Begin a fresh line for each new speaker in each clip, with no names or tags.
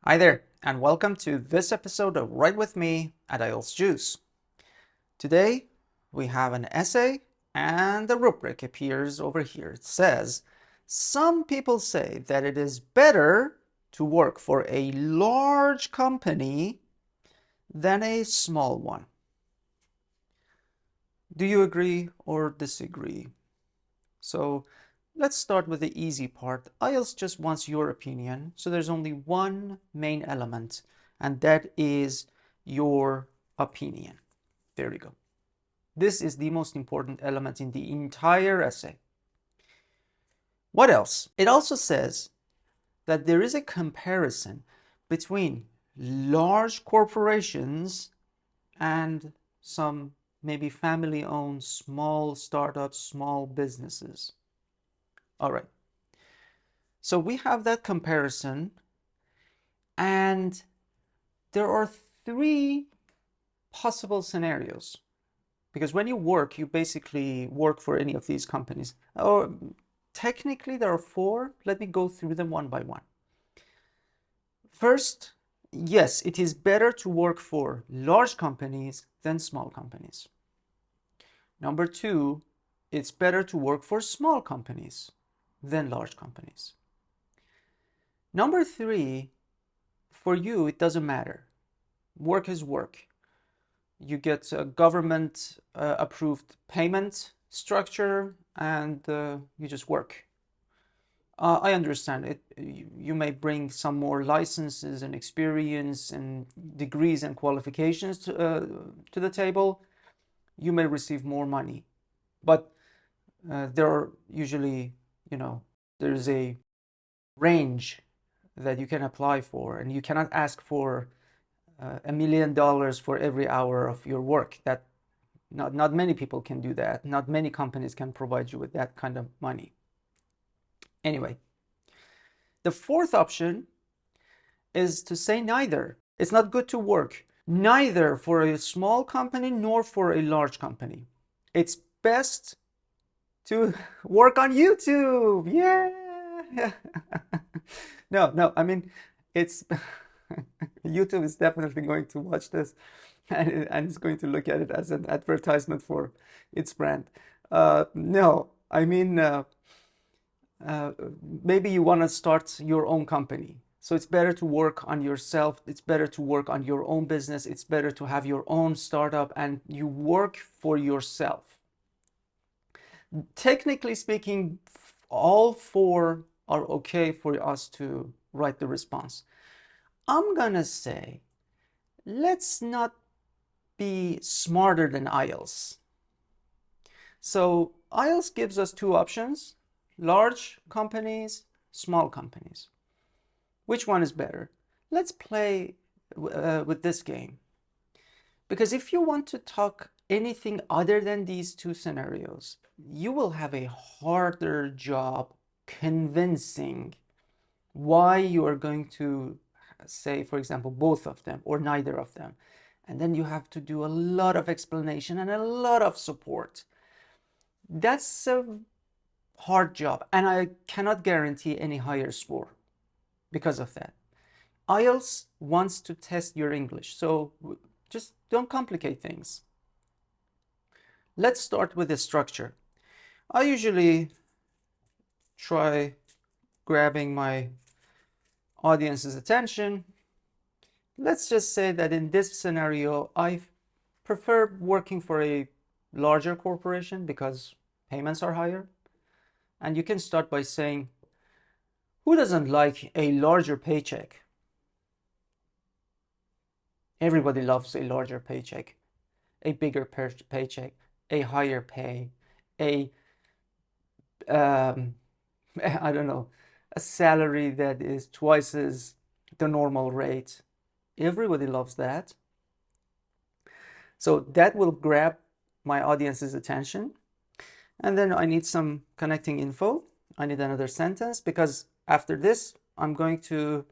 Hi there, and welcome to this episode of Write With Me at IELTS Juice. Today, we have an essay, and the rubric appears over here. It says, some people say that it is better to work for a large company than a small one. Do you agree or disagree? So, let's start with the easy part. IELTS just wants your opinion, so there's only one main element, and that is your opinion. There you go. This is the most important element in the entire essay. What else? It also says that there is a comparison between large corporations and some maybe family-owned small startups, small businesses. All right. So we have that comparison, and there are three possible scenarios. Because when you work, you basically work for any of these companies. Or technically there are four. Let me go through them one by one. First, yes, it is better to work for large companies than small companies. Number two, it's better to work for small companies than large companies. Number three, for you, it doesn't matter. Work is work. You get a government approved payment structure, and you just work. I understand it. You may bring some more licenses and experience and degrees and qualifications to the table. You may receive more money, but there are usually, there's a range that you can apply for, and you cannot ask for $1 million for every hour of your work. That not many people can do that. Not many companies can provide you with that kind of money. Anyway, the fourth option is to say neither. It's not good to work neither for a small company nor for a large company. It's best to work on YouTube. Yeah. No, I mean, it's YouTube is definitely going to watch this, and it's going to look at it as an advertisement for its brand. No, I mean, maybe you want to start your own company. So it's better to work on yourself. It's better to work on your own business. It's better to have your own startup and you work for yourself. Technically speaking, all four are okay for us to write the response. I'm gonna say, let's not be smarter than IELTS. So IELTS gives us two options: large companies, small companies. Which one is better? Let's play with this game. Because if you want to talk anything other than these two scenarios, you will have a harder job convincing why you are going to say, for example, both of them or neither of them. And then you have to do a lot of explanation and a lot of support. That's a hard job, and I cannot guarantee any higher score because of that. IELTS wants to test your English, so just don't complicate things. Let's start with the structure. I usually try grabbing my audience's attention. Let's just say that in this scenario, I prefer working for a larger corporation because payments are higher. And you can start by saying, who doesn't like a larger paycheck? Everybody loves a larger paycheck, a bigger paycheck, a higher pay, I don't know, a salary that is twice as the normal rate. Everybody loves that. So that will grab my audience's attention. And then I need some connecting info. I need another sentence, because after this, I'm going to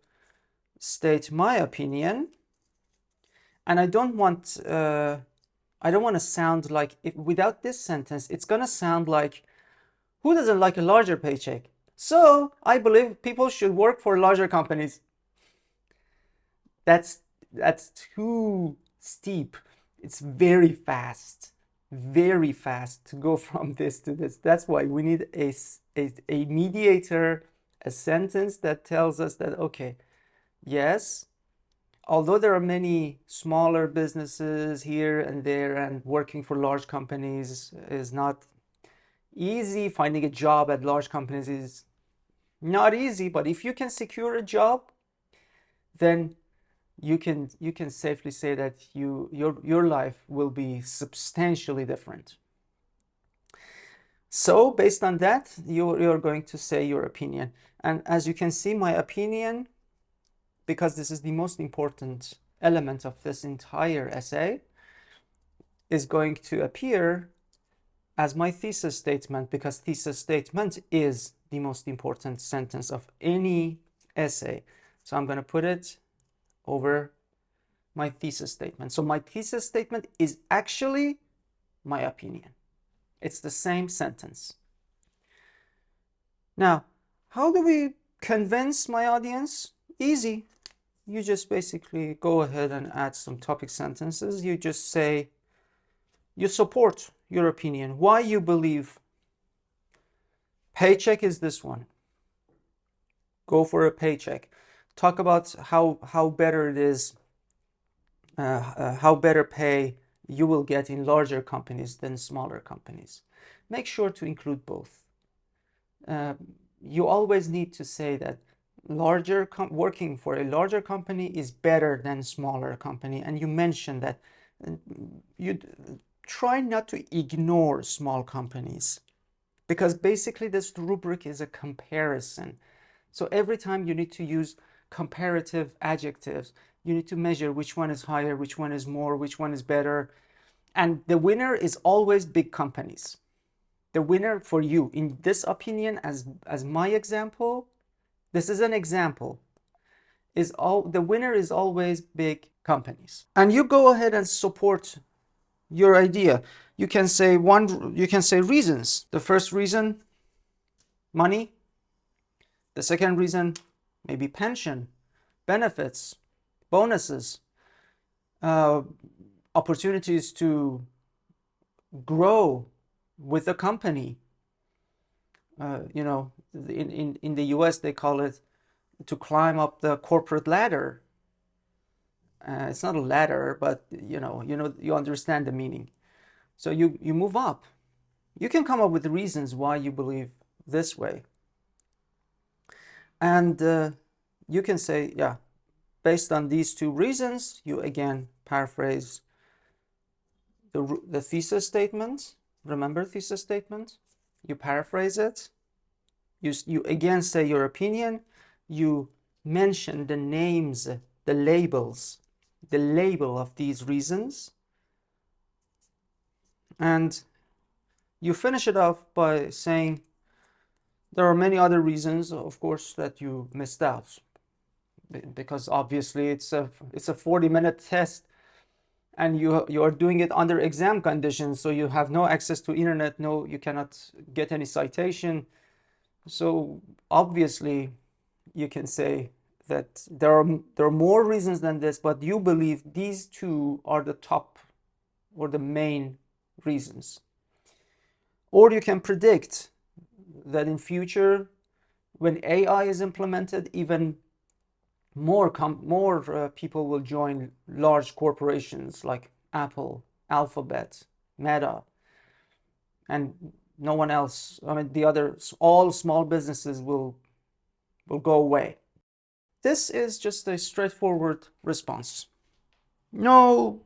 state my opinion. And I don't want to sound like, without this sentence, it's going to sound like, who doesn't like a larger paycheck? So I believe people should work for larger companies. That's too steep. It's very fast to go from this to this. That's why we need a mediator, a sentence that tells us that, okay, yes, although there are many smaller businesses here and there, and working for large companies is not easy, finding a job at large companies is not easy, but if you can secure a job, then you can safely say that your life will be substantially different. So based on that, you're going to say your opinion. And as you can see, my opinion, because this is the most important element of this entire essay, is going to appear as my thesis statement, because thesis statement is the most important sentence of any essay. So I'm going to put it over my thesis statement. So my thesis statement is actually my opinion. It's the same sentence. Now, how do we convince my audience? Easy. You just basically go ahead and add some topic sentences. You just say you support your opinion, why you believe paycheck is this one. Go for a paycheck. Talk about how better it is, how better pay you will get in larger companies than smaller companies. Make sure to include both. You always need to say that working for a larger company is better than smaller company, and you mention that. You try not to ignore small companies, because basically this rubric is a comparison. So every time you need to use comparative adjectives, you need to measure which one is higher, which one is more, which one is better. And the winner is always big companies. The winner for you in this opinion, as my example, this is an example, the winner is always big companies. And you go ahead and support your idea. You can say reasons. The first reason, money. The second reason, maybe pension, benefits, bonuses, opportunities to grow with the company. You know, in the US they call it to climb up the corporate ladder. It's not a ladder, but you understand the meaning. So you move up. You can come up with reasons why you believe this way. And you can say, yeah, based on these two reasons, you again paraphrase the thesis statement. Remember thesis statement? You paraphrase it. You again say your opinion. You mention the names, the labels, the label of these reasons. And you finish it off by saying there are many other reasons, of course, that you missed out, because obviously it's a 40-minute test, and you are doing it under exam conditions, so you have no access to internet, you cannot get any citation. So obviously you can say that there are more reasons than this, but you believe these two are the top or the main reasons. Or you can predict that in future, when AI is implemented, even more people will join large corporations like Apple, Alphabet, Meta, and no one else. I mean, all small businesses will go away. This is just a straightforward response. No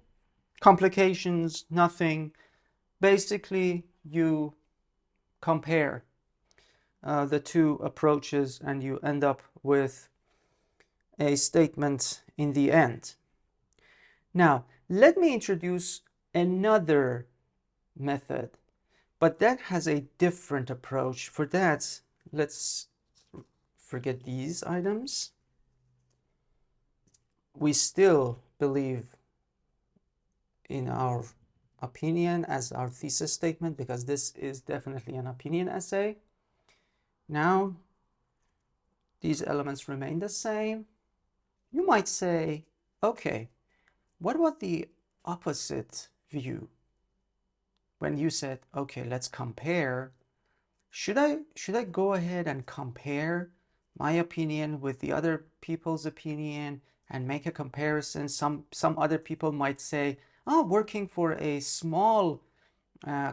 complications, nothing. Basically, you compare the two approaches and you end up with a statement in the end. Now, let me introduce another method, but that has a different approach. For that, let's forget these items. We still believe in our opinion as our thesis statement, because this is definitely an opinion essay. Now, these elements remain the same. You might say Okay, what about the opposite view? When you said, okay, let's compare, should I go ahead and compare my opinion with the other people's opinion and make a comparison? Some other people might say, oh, working for a small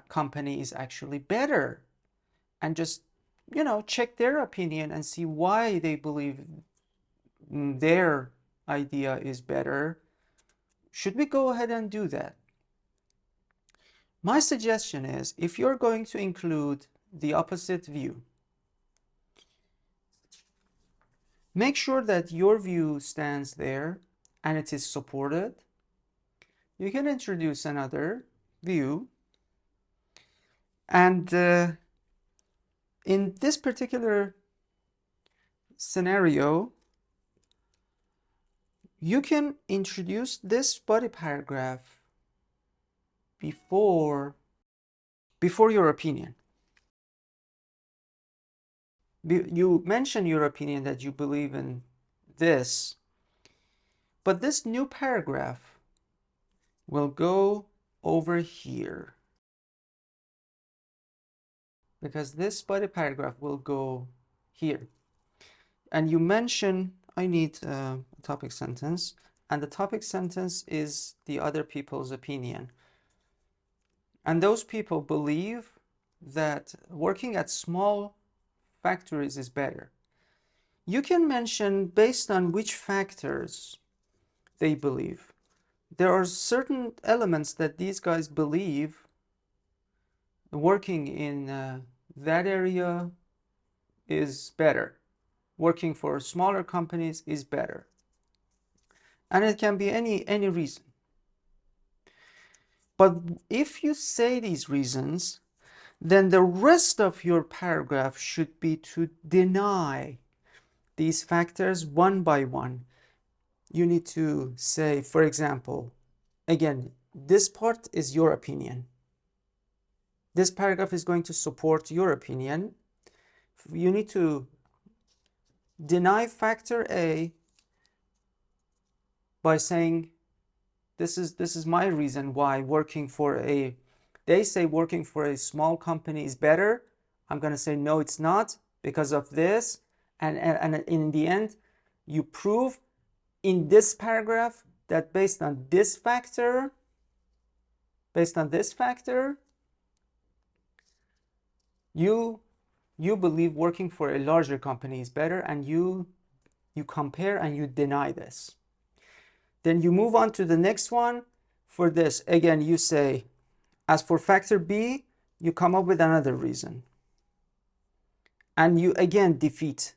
company is actually better, and just, you know, check their opinion and see why they believe their idea is better. Should we go ahead and do that? My suggestion is, if you're going to include the opposite view, make sure that your view stands there and it is supported. You can introduce another view, and in this particular scenario, you can introduce this body paragraph before your opinion. You mention your opinion that you believe in this, but this new paragraph will go over here, because this body paragraph will go here. And you mention, I need a topic sentence, and the topic sentence is the other people's opinion. And those people believe that working at small factories is better. You can mention based on which factors they believe. There are certain elements that these guys believe working in that area is better. Working for smaller companies is better. And it can be any reason. But if you say these reasons, then the rest of your paragraph should be to deny these factors one by one. You need to say, for example, again, this part is your opinion. This paragraph is going to support your opinion. You need to deny factor A by saying, this is my reason why working for a, they say working for a small company is better. I'm going to say, no, it's not, because of this. And in the end, you prove in this paragraph that based on this factor, you believe working for a larger company is better, and you compare and you deny this. Then you move on to the next one. For this, again, you say, as for factor B, you come up with another reason. And you again defeat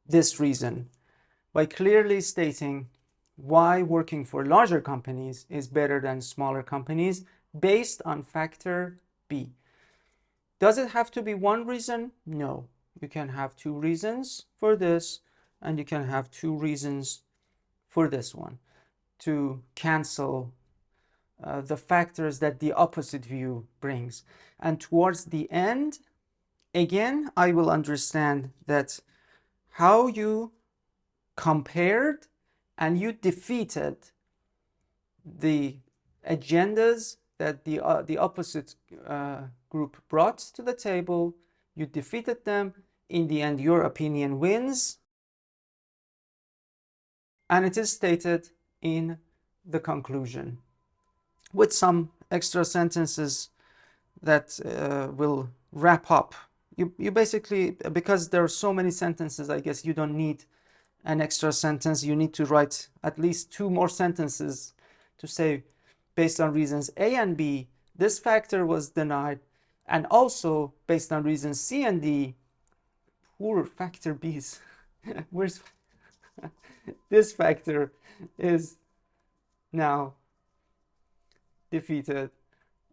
this reason by clearly stating why working for larger companies is better than smaller companies based on factor B. Does it have to be one reason? No. You can have two reasons for this, and you can have two reasons for this one to cancel the factors that the opposite view brings. And towards the end, again, I will understand that how you compared and you defeated the agendas that the opposite group brought to the table. You defeated them. In the end, your opinion wins. And it is stated in the conclusion with some extra sentences that will wrap up. You basically, because there are so many sentences, I guess you don't need an extra sentence. You need to write at least two more sentences to say, based on reasons A and B, this factor was denied, and also based on reasons C and D, poor factor B's, where's this factor is now defeated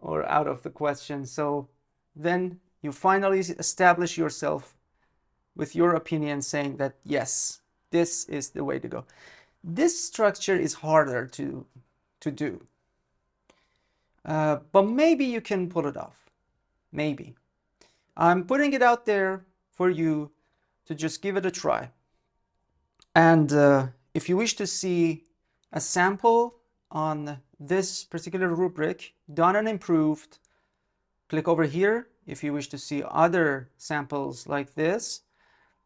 or out of the question. So then you finally establish yourself with your opinion saying that yes, this is the way to go. This structure is harder to do, but maybe you can pull it off. Maybe. I'm putting it out there for you to just give it a try. And if you wish to see a sample on this particular rubric, done and improved. Click over here if you wish to see other samples like this,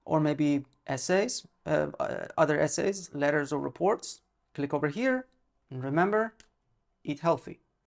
or maybe essays, other essays, letters or reports. Click over here, and remember, eat healthy.